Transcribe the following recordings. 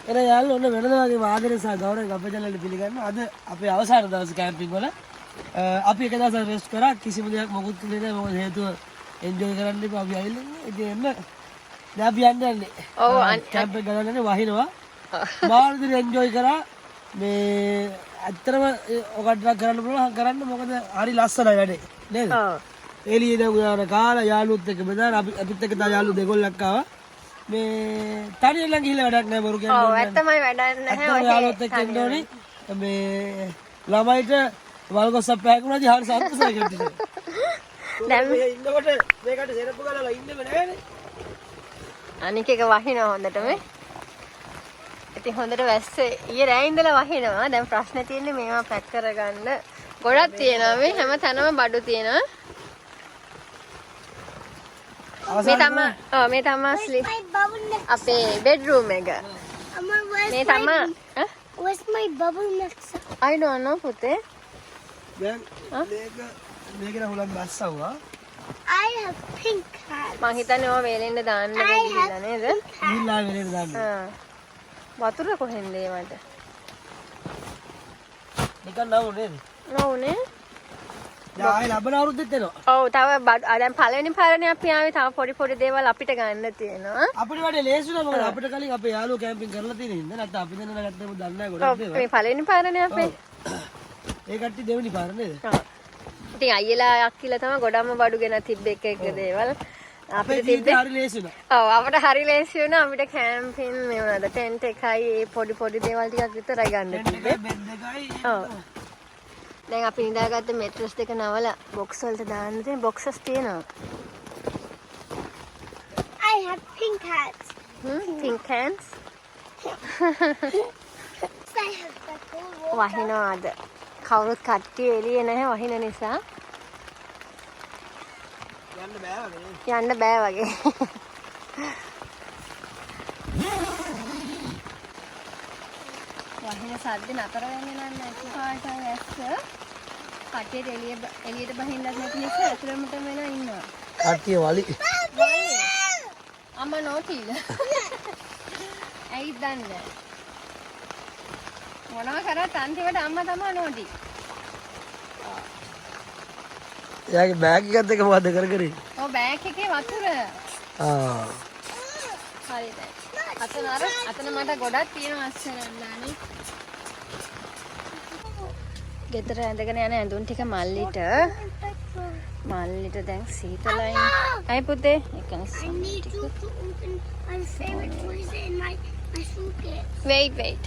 එන යාළුවෝ ඔන්න වෙනද වගේ ආදරය සහ ගෞරවයෙන් අපේ channel එක පිළිගන්න. අද අපේ අවසාන දවසේ කැම්පින් වල අපි එක දවසක් රෙස්ට් කරා. කිසිම දෙයක් මොකුත් කළේ නැහැ. මොකද හේතුව එන්ජොයි කරන්න ඉපා අපි ආවිල්ලා ඉන්නේ. ඉතින් එන්න දැන් අපි යන්නේ. ඔව් කැම්ප් එක ගන්න යන්නේ වහිනවා. මාළු එන්ජොයි කරා. මේ ඇත්තටම ඔකට කරන්න පුළුවන් කරන්න මොකද හරි ලස්සනයි වැඩේ. නේද? ඔව්. එළියේ දාන කාලා යාළුවොත් එක්ක බෙදාන අපිත් එක්ක තා යාළුවෝ දෙගොල්ලක් ආවා. මේ තනියෙන් ගිහිල්ලා වැඩක් නැහැ බරු කියන්නේ. ඔව් ඇත්තමයි වැඩක් නැහැ. ඔය යාළුවොත් එක්ක ඉන්න ඕනේ. මේ ළමයිට වල්ගොස්සක් පැහැකුණාදී හරි සතුටුයි කට්ටියට. දැන් මේ ඉන්නකොට මේකට සෙරප්පු ගලලා ඉන්නෙම නැහැනේ. අනික එක වහිනවා හොඳටම. ඉතින් හොඳට වැස්ස ඊයේ රෑ ඉඳලා වහිනවා. දැන් ප්‍රශ්නේ තියෙන්නේ මේවා පැක් කරගන්න. ගොඩක් තියෙනවා මේ හැම තැනම බඩු තියෙනවා. මේ තමා ස්ලිප් අපේ බෙඩ්රූම් එක. මේ තමා where's my bubble mixer? I don't know පුතේ. දැන් මේක හුලම් බස්සවුවා. I have pink hat. මං හිතන්නේ ඔය වේලෙන්න දාන්න ගිහිල්ලා නේද? ගිහිල්ලා වේලෙන්න දාන්න. වතුර කොහෙන්ද ඒවට? නිකන් නෝ නේද? නෝ නේ. ආයි ලබන අවුරුද්දෙත් එනවා. ඔව් තව දැන් පළවෙනි පාරනේ අපි ආවේ තව පොඩි පොඩි දේවල් අපිට ගන්න තියෙනවා. අපිට වැඩේ ලේසි නෑ මොකද අපිට කලින් අපේ යාළුවෝ කැම්පින් කරලා තියෙන හින්දා නැත්නම් අපි දෙන්න නැගත්තම දන්නේ නෑ ගොඩක් දේවල්. මේ පළවෙනි පාරනේ අපේ. ඒ කට්ටිය දෙවෙනි පාර නේද? ඔව්. ඉතින් අයියලා අක්කිලා තමයි ගොඩක්ම බඩු ගෙන තිබ්බ එක දේවල්. අපිට තිබ්බේ හරි ලේසි වුණා. ඔව් අපිට හරි ලේසි වුණා. අපිට කැම්පින් මේ වුණාද ටෙන්ට් එකයි පොඩි පොඩි දේවල් ටිකක් විතරයි ගන්න තිබ්බේ. ඔව්. දැන් අපි නිදාගත්ත මෙට්‍රස් දෙක නවලා බොක්ස් වලට දාන්න තියෙන බොක්සස් තියෙනවා. I have pink hats. Pink hands. වහිනවාද? කවුරුත් කට්ටිය එළියේ නැහැ වහින නිසා. යන්න බෑ වගේ. වහින සද්ද නතර වෙන්නේ නැහැ එකපාරට ඇස්ස. කට්ටියට එළියට බහින්නත් නැති නිසා ඇතුළෙමට වෙලා ඉන්නවා. කට්ටිය වලි. අම්මා නෝටිද? ඇයි දන්නේ? මොනවා කරත් අන්තිමට අම්මා තමයි නෝටි. එයාගේ බෑග් එකත් එක මොකද කර කර ඉන්නේ? ඔව් බෑග් එකේ වතුර. හරිද? අතන මට ගොඩක් තියෙනවා අස්සරන්ලානේ. ගෙදර ඇඳගෙන යන ඇඳුම් ටික මල්ලිට දැන් සීතලයි. අය පුතේ wait.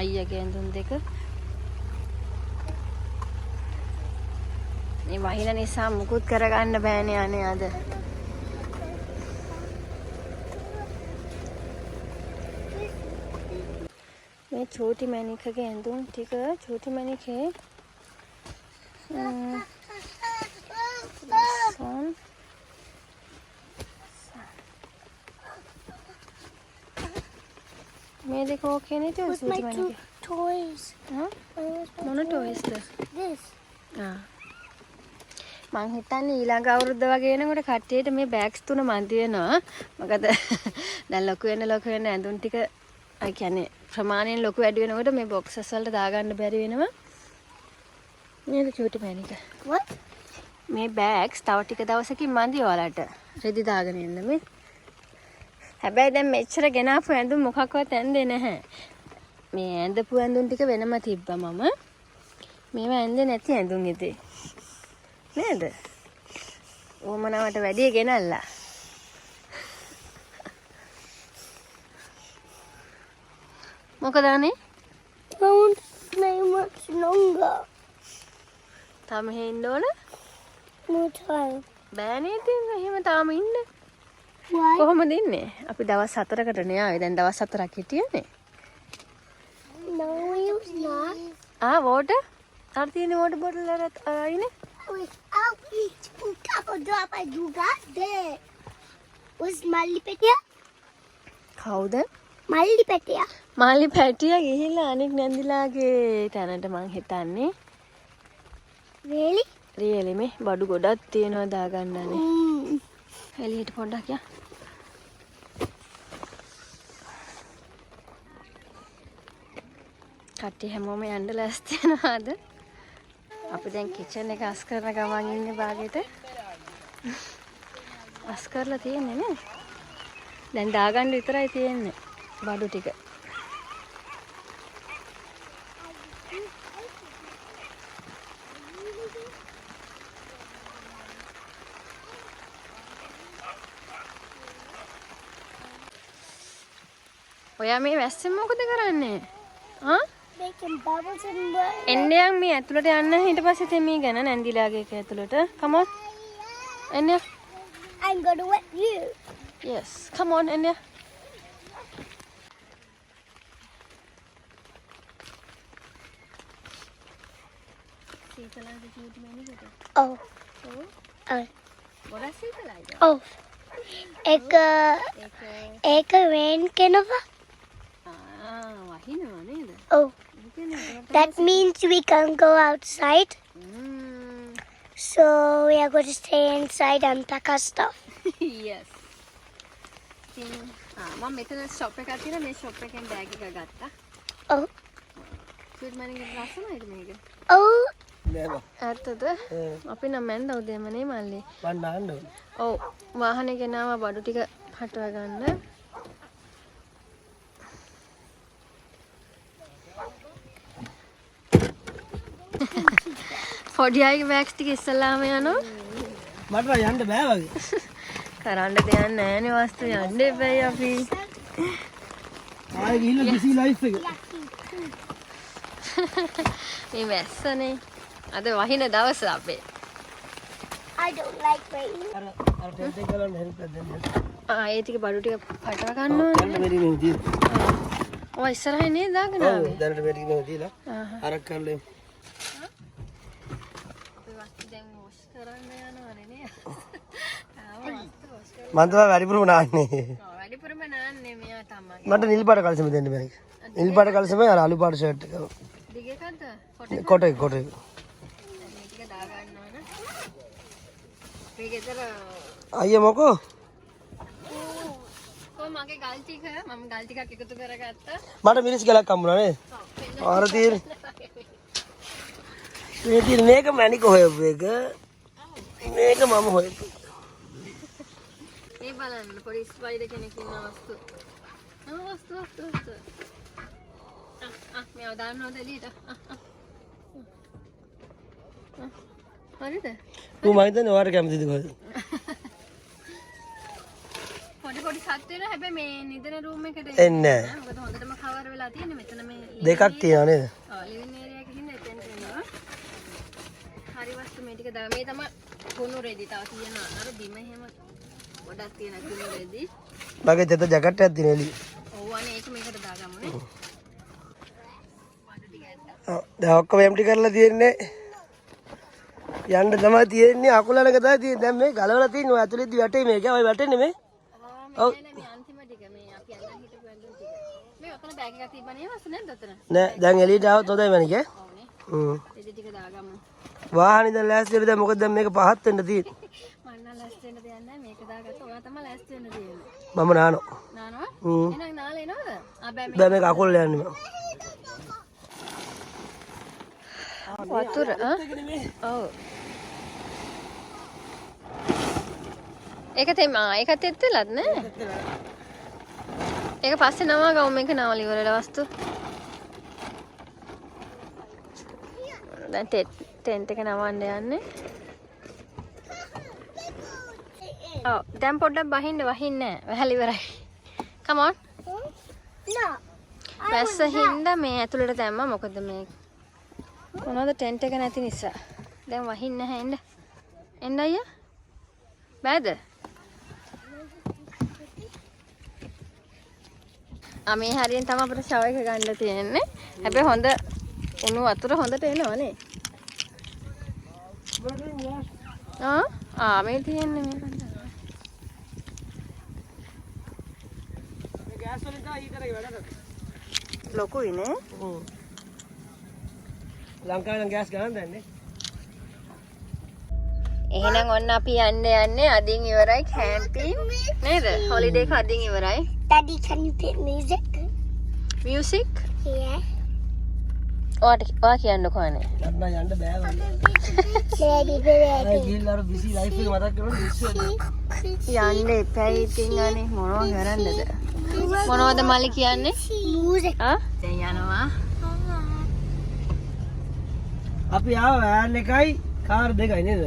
අයියාගේ ඇඳුම් දෙක මේ වහින නිසා මුකුත් කරගන්න බෑනේ අනේ අද. මේ චෝටි මැනිකගේ ඇඳුම් ටික චෝටි මැනිකේ මේ දෙක ඕකේ නේද චෝටි මැනිකේ toys මොන toysද this මං හිතන්නේ ඊළඟ අවුරුද්ද වගේ එනකොට කට්ටියට මේ බෑග්ස් තුන මන්ති වෙනවා. මොකද දැන් ලොකු වෙන ඇඳුම් ටික අය කියන්නේ ප්‍රමාණයෙන් ලොකු වැඩි වෙනකොට මේ බොක්සස් වලට දාගන්න බැරි වෙනවා. නේද චූටි මැනික? what? මේ බෑග්ස් තව ටික දවසකින් මන්දි ඔයාලට. රෙදි දාගෙන එන්න මේ. හැබැයි දැන් මෙච්චර ගෙනාපු ඇඳුම් මොකක්වත් ඇඳේ නැහැ. මේ ඇඳපු ඇඳුම් ටික වෙනම තිබ්බා මම. මේවා ඇඳේ නැති ඇඳුම් ඉතින්. නේද? ඕමනාවට වැඩි ගෙනල්ලා. මොකද අනේ? don't play much longer. තාම ඉන්න ඕන? more time. බෑනේ ඉතින් එහෙම තාම ඉන්න. why? කොහොමද ඉන්නේ? අපි දවස් 4කට ආවේ. දැන් දවස් 4ක් හිටියනේ. no you not. water? අර තියෙන water bottle වලට අයිනේ. I'll eat couple drop I do got there. Was Mali Petia? කවුද? මල්ලි පැටියා. මල්ලි පැටියා ගිහිල්ලා අනික් නැන්දිලාගේ තැනට මං හිතන්නේ. really මේ බඩු ගොඩක් තියෙනවා දාගන්නනේ. එළියට පොඩ්ඩක් යා. කට්ටිය හැමෝම යන්න ලෑස්ති වෙනවාද? අපි දැන් කිචන් එක අස් කරන ගමන් ඉන්නේ බාගෙට. අස් කරලා තියෙන්නේ නේ. දැන් දාගන්න විතරයි තියෙන්නේ බඩු ටික. ඔයා මේ වැස්සෙන් මොකද කරන්නේ? ආ? Making bubbles in the... එන්නේ මේ ඇතුළට යන්න ඊට පස්සේ තෙමී ගන්න නැන්දිලාගේ එක ඇතුළට. Come on. එන්නේ. I'm gonna wet you. Yes. Come on එන්නේ. සීතලයි කිව්ටි මැනිකට. Oh. ගොඩක් සීතලයිද? Oh. Ek rain kenova. වහිනවා නේද? Oh. That means we can't go outside. So we are going to stay inside and pack our stuff. Yes. මම මෙතන shop එකක් තියෙනවා මේ shop එකෙන් bag එක ගත්තා. Oh. ස්වීට් මැනිකට ලස්සනයිද මේක? Oh. නෑ බා. ඇත්තද? අපි නම් මැන්ද උදේම නේ මල්ලි. මන් නාන්න ඕනේ. ඔව් වාහනේ ගෙනාව බඩු ටික හටවා ගන්න. පොඩි අයගේ බෑග්ස් ටික ඉස්සලාම යනවා. මට නම් යන්න බෑ වගේ. කරන්න දෙයක් නැහැ නේ වස්තු යන්න එපැයි අපි. ආයෙ ගිහිල්ලා බිසි ලයිෆ් එක. මේ වැස්සනේ. අද වහින දවස අපේ. I don't like rain. අර ටෙන්ට් එක ගලන්න හෙල්ප් එකක් දෙන්න. ඒ ටික බඩු ටික පටව ගන්න ඕනේ. දැන් මෙරි මෙහෙම තියෙනවා. ඔය ඉස්සරහින් නේද දාගෙන ඔව් ආවේ? දැනට මෙරි මෙහෙම තියලා. අරක් කරලා දැන් වොෂ් කරන්න යනවනේ නේ. මන් තමයි වැඩිපුරම නාන්නේ. වැඩිපුරම නාන්නේ මෙයා තමයි. මට නිල් පාට කල්සම දෙන්න බෑ. නිල් පාට කල්සම අර අලු පාට ෂර්ට් එක. දිග එකක්ද? කොට එක. මේ ටික දා ගන්න ඕන. මේක ඇතර අයියා මොකෝ? මගේ ගල් ටික මම ගල් ටිකක් එකතු කරගත්තා. මට මිනිස් ගලක් හම්බුණා නේ. ආර තියෙන. මේක මැනික හොයපු එක. මේක මම හොයපු. මේ බලන්න පොඩි ස්පයිඩර් කෙනෙක් ඉන්න වස්තු. වස්තු. මේව දාන්නවද එළියට? හරිද? ඌ මම හිතන්නේ ඔයාට කැමතිද කොහෙද? පොඩි සත් වෙන හැබැයි මේ නිදන රූම් එකට එන්නේ නැහැ. මොකද හොඳටම කවර් වෙලා තියෙන්නේ මෙතන මේ දෙකක් තියෙනවා නේද? ලිවිං ඒරියා එකකින් එතෙන් එනවා. හරි වස්තු මේ ටික දා මේ තමයි කුණු රෙදි තව තියෙනවා. අර බිම එහෙම ගොඩක් තියෙන කුණු රෙදි. මගේ තෙත ජැකට් එකක් තියෙන එළිය. ඔව් අනේ ඒක මේකට දාගමු නේ. දැන් ඔක්කොම එම්ටි කරලා තියෙන්නේ. යන්න තමයි තියෙන්නේ අකුලනක තමයි තියෙන්නේ. දැන් මේ ගලවලා තියෙන්නේ ඔය ඇතුළේදී වැටේ මේක. ඔය වැටෙන්නේ මේ. ඔව් මේ අන්තිම ටික මේ අපි අල්ලන් හිටපු ඇඳුම් ටික. මේ ඔතන බෑග් එකක් තිබ්බනේ වස්තු නේද ඔතන? නෑ දැන් එළියට ආවොත් හොඳයි මණිකේ. ඔව්නේ. රෙදි ටික දාගමු. වාහනේ දැන් ලෑස්ති වෙලා දැන් මොකද දැන් මේක පහත් වෙන්න තියෙන්නේ. මම නම් ලෑස්ති වෙන්න දෙයක් නැහැ මේක දාගත්ත. ඔයා තමයි ලෑස්ති වෙන්න තියෙන්නේ. මම නානවා. නානවා? හ්ම්. එහෙනම් නාලා එනවද? බෑ දැන් මේක අකුල් යන්නේ මම. වතුර ඔව් ඒක ඒකත් එත් වෙලත් නෑ ඒක පස්සේ නවා ගමු මේක නවල ඉවරලා වස්තු දැන් ටෙන්ට් එක නවන්න යන්නේ ඔව් දැන් පොඩ්ඩක් වහින්න නෑ වැහල ඉවරයි come on No. වැස්ස හින්දා මේ ඇතුළට දැම්මා මොකද මේ මොනවද ටෙන්ට් එක නැති නිසා. දැන් වහින්න නැහැ එන්න අයියා. බෑද? මේ හරියෙන් තමයි අපිට ෂවර් එක ගන්න තියෙන්නේ. හැබැයි හොඳ උණු වතුර හොඳට එනවා නේ. මේ තියෙන්නේ මේ කන්ද. මේ ගෑස් වලින් තමයි හීටර් එක වැඩ කරන්නේ. ලොකුයි නේ. ලංකාවේ නම් ගෑස් ගන්න දැන්නේ. එහෙනම් ඔන්න අපි යන්නේ අදින් ඉවරයි කැම්පින් නේද? හොලිඩේ එක අදින් ඉවරයි. Daddy, can you play music? Music? Yeah. ඔයා කියන්නකෝ අනේ. යන්න බෑ වගේ. Daddy, daddy. ගිහිල්ලා අර බිසි ලයිෆ් එක මතක් කරලා මිස් වෙනවා. යන්න එපැයි ඉතින් අනේ මොනව කරන්නද? මොනවද මල්ලි කියන්නේ? Music. ආ? දැන් යනවා. අපි ආව වෑන් එකයි කාර් දෙකයි නේද?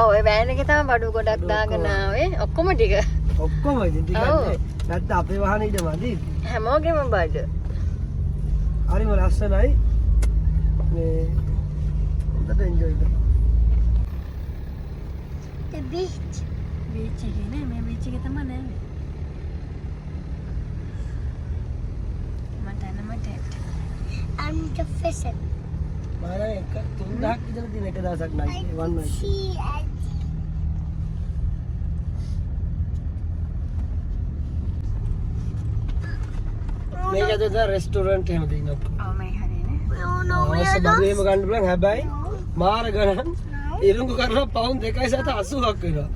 ඔව් ඒ වෑන් එකේ තමයි බඩු ගොඩක් දාගෙන ආවේ. ඔක්කොම ටික. ඔක්කොම ඉතින් ටිකක් නේ. නැත්නම් අපේ වාහනේ ඉඳ මදි. හැමෝගෙම බඩු. හරිම ලස්සනයි. මේ හොඳට එන්ජොයි කරා. The beach. බීච් එකේ නේ මේ බීච් එකේ තමයි නෑනේ. මට නම ටෙන්ට්. I'm the fishing. මම එක 3000ක් ඉඳලා තියෙන එක දවසක් නයි වන් නයි. See and මේක ඇතුළත රෙස්ටෝරන්ට් එහෙම තියෙනවා. ඔව් මේ හරියනේ. no, අවශ්‍ය බඩු එහෙම ගන්න පුළුවන්. හැබැයි මාර ගණන් ඉරුංගු කරලා පවුන් 2.80ක් වෙනවා.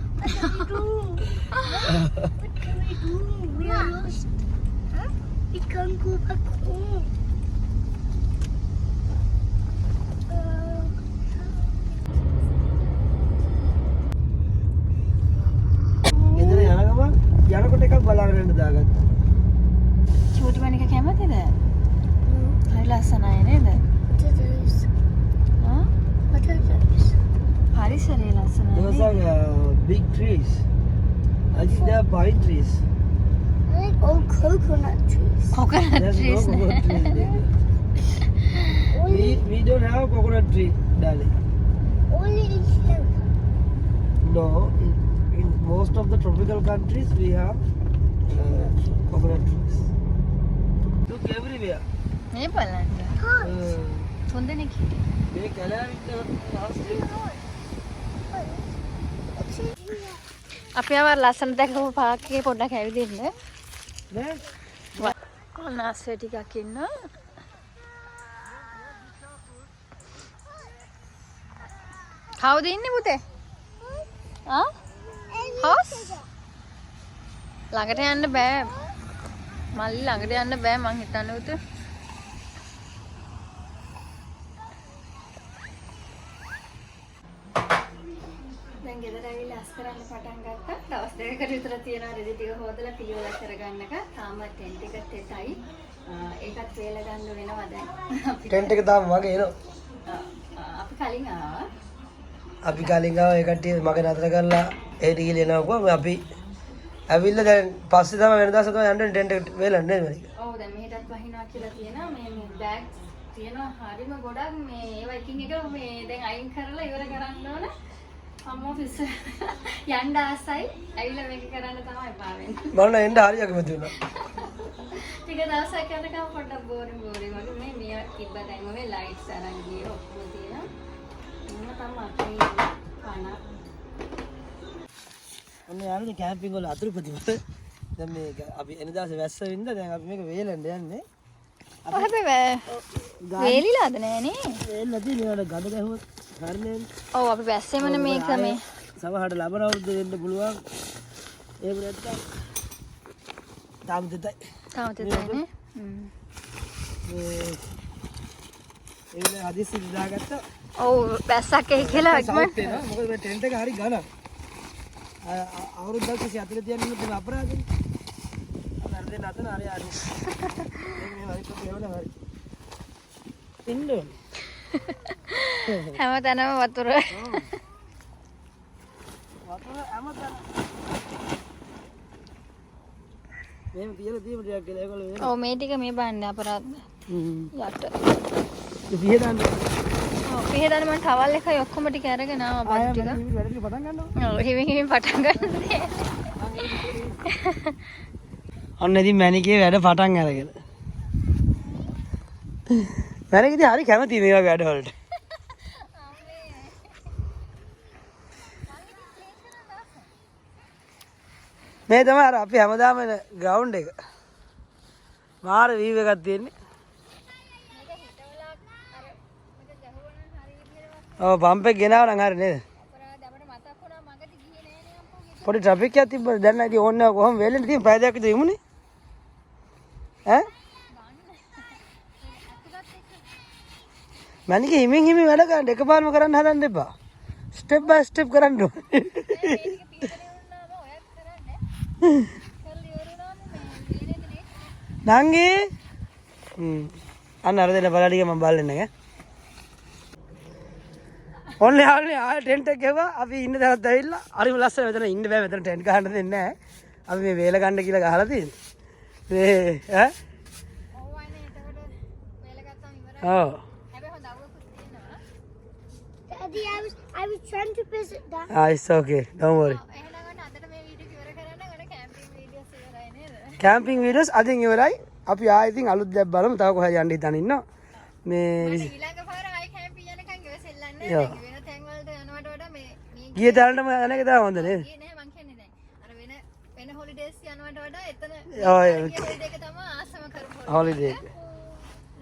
what can we do? We are lost. Huh? We can't go back home. ගෙදර යන ගමන් යනකොට එකක් බලාගෙන ඉන්න දාගත්තා. චූටි මණික කැමතිද? හරි ලස්සනයි නේද? What are those? ආ? What are those? පරිසරය ලස්සනයි. Those are big trees. I think they are pine trees. I like old coconut trees. Coconut There's no trees coconut trees there. We don't have coconut tree, darling. Only in here. No, in most of the tropical countries we have coconut trees. Look everywhere. මේ බලන්න. තුන්දෙනෙක් හිටියේ. මේ කැලෑවිට අපි ආව ලස්සන දැකපු Park එකේ පොඩ්ඩක් ඇවිදින්න. නේ? කොල්නාස්සේ ටිකක් ඉන්න. කවුද ඉන්නේ පුතේ? ආ? හවුස්? ළඟට යන්න බෑ. මල්ලි ළඟට යන්න බෑ මං හිතන්නේ උතේ. දැන් ගෙදර ඇවිල්ලා අස් කරන්න පටන් ගත්තා. දවස් දෙකකට විතර තියෙනවා රෙදි ටික හොදලා පිළිවෙල කරගන්න එක. තාම ටෙන්ට් එක තෙතයි. ඒකත් වේල ගන්න වෙනවා දැන්. ටෙන්ට් එක තාම වගේ එනවා. අපි කලින් ආවා. අපි කලින් ආව ඒ කට්ටිය මගේ නතර කරලා ඒ ඩීල් එනවා අපි ඇවිල්ලා දැන් පස්සේ තමයි වෙනදාස තමයි යන්න ටෙන්ට් එක වේලන්නේ නේද? ඔව් දැන් මෙහෙටත් වහිනවා කියලා තියෙනවා. මේ බෑග් තියෙනවා හරිම ගොඩක් මේ ඒවා එකින් එක මේ දැන් අයින් කරලා ඉවර කරන්න ඕන. අම්මෝ පිස්ස යන්න ආසයි. ඇවිල්ලා මේක කරන්න තමයි එපා වෙන්නේ. මම එන්න හරි අකමැති වුණා. ටික දවසක් යනකම් පොඩ්ඩක් බෝරින් වගේ මේ මිය තිබ්බ දැන් ඔය ලයිට්ස් අරන් ගියේ ඔක්කොම තියෙනවා. මම තමයි කන ඔන්න යන්නේ කැම්පින් වල අතුරුපතිමත. දැන් මේක අපි එනදාස වැස්ස වින්ද දැන් අපි මේක වේලෙන්න යන්නේ. හැබැයි වේලිලාද නෑනේ. වේල් නැති නිවන ගඳ ගැහුවොත් හරිනේ. ඔව් අපි වැස්සෙමනේ මේක මේ සමහරට ලබන අවුරුද්ද වෙන්න පුළුවන්. ඒක නැත්තම් තාම දෙතයි. තාම තේරෙන්නේ. මේ ඒනේ හදිස්සි දාගත්තා. ඔව් වැස්සක් එයි කියලා ඉක්මන. මොකද මේ ටෙන්ට් එක හරි ගණන්. අවුරුද්දක් තිස්සේ අතල තියන්න ඉන්න අපරාධනේ. අර දෙන්න අතන හරි හරි. මේ හරි කොහොමද හරි. ඉන්න ඕනේ. හැමතැනම වතුර. වතුර හැමතැන. මේක තියලා තියෙන ටිකක් කියලා ඒගොල්ලෝ වෙන. ඔව් මේ ටික මේ බාන්න අපරාධ. යට. පිහ දාන්න. ඔව් පිහ දාන්න මම ටවල් එකයි ඔක්කොම ටික අරගෙන ආවා බඩු ටික. වැඩ ටික පටන් ගන්නවා. ඔව් හිමින් පටන් ගන්න. ඔන්න ඉතින් මැනිකේ වැඩ පටන් අරගෙන. මැනික ඉතින් හරි කැමති මේ වගේ වැඩ වලට. මේ තමයි අර අපි හැමදාම එන ග්‍රවුන්ඩ් එක. මාර වීව් එකක් තියෙන්නේ. ඔව් පම්ප් එක ගෙනාවා නම් හරි නේද? පොඩි ට්‍රැෆික් එකක් තිබ්බද දැන් නැති ඕන්නේ කොහොම වෙලෙන්න තියෙන පැය දෙකක් විතර යමුනේ ඈ මැනික හිමින් හිමි වැඩ කරන්න එකපාරම කරන්න හදන්න එපා. ස්ටෙප් බයි ස්ටෙප් කරන්න ඕනේ. මේක පීඩනේ වුණාම ඔයත් කරන්නේ. කරලි වරුණාම මේ වේනේදනේ. නංගි අන්න අර දෙන්න බලටික මම බලන්න ඈ. ඔන්න යාළුවනේ ආයෙ ටෙන්ට් එක ගෙවුවා. අපි ඉන්න තැනත් ඇවිල්ලා. හරිම ලස්සන මෙතන ඉන්න බෑ මෙතන ටෙන්ට් ගහන්න දෙන්නේ නැහැ. අපි මේ වේල ගන්න කියලා ගහලා තියෙන්නේ. මේ ඈ? ඔව් වයිනේ එතකොට වේල ගත්තාම ඉවරයි. ඔව්. හැබැයි හොඳ අවුවකුත් තියෙනවා. Daddy, I was trying to visit that. It's okay. Don't worry. එහෙනම් ඔන්න අදට මේ වීඩියෝ ඉවර කරන්න ඔන්න කැම්පින් වීඩියෝස් ඉවරයි නේද? කැම්පින් වීඩියෝස් අදින් ඉවරයි. අපි ආයෙ ඉතින් අලුත් දෙයක් බලමු. තව කොහෙද යන්න හිතන ඉන්නවා. මේ ඊළඟ පාර ආයි කැම්පින් යනකම් ඉවසෙල්ලන්නේ යෝ. නැහැ. වෙන තැන් වලට යනවට වඩා මේ ගිය තැනටම යන එක තමයි හොඳ නේද? ගියේ නැහැ මං කියන්නේ දැන්. අර වෙන හොලිඩේස් යනවට වඩා එතන ඔව් හොලිඩේ එක තමයි ආසම කරපු හොලිඩේ එක.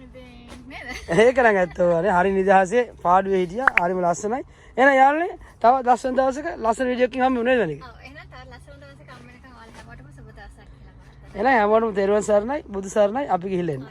ඉතින් නේද? ඒක නම් ඇත්තෝ වනේ. හරි නිදහසේ පාඩුවේ හිටියා. හරිම ලස්සනයි. එහෙනම් යාළුවනේ තව ලස්සන දවසක ලස්සන වීඩියෝ එකකින් හම්බ වෙන්නේ නේද? ඔව් එහෙනම් තව ලස්සන දවසක අම්ම වෙනකන් ඔයාලා හැමෝටම සුබ දවසක් කියලා මම එහෙනම් හැමෝටම තෙරුවන් සරණයි බුදු සරණයි අපි ගිහිල්ලා එන්න.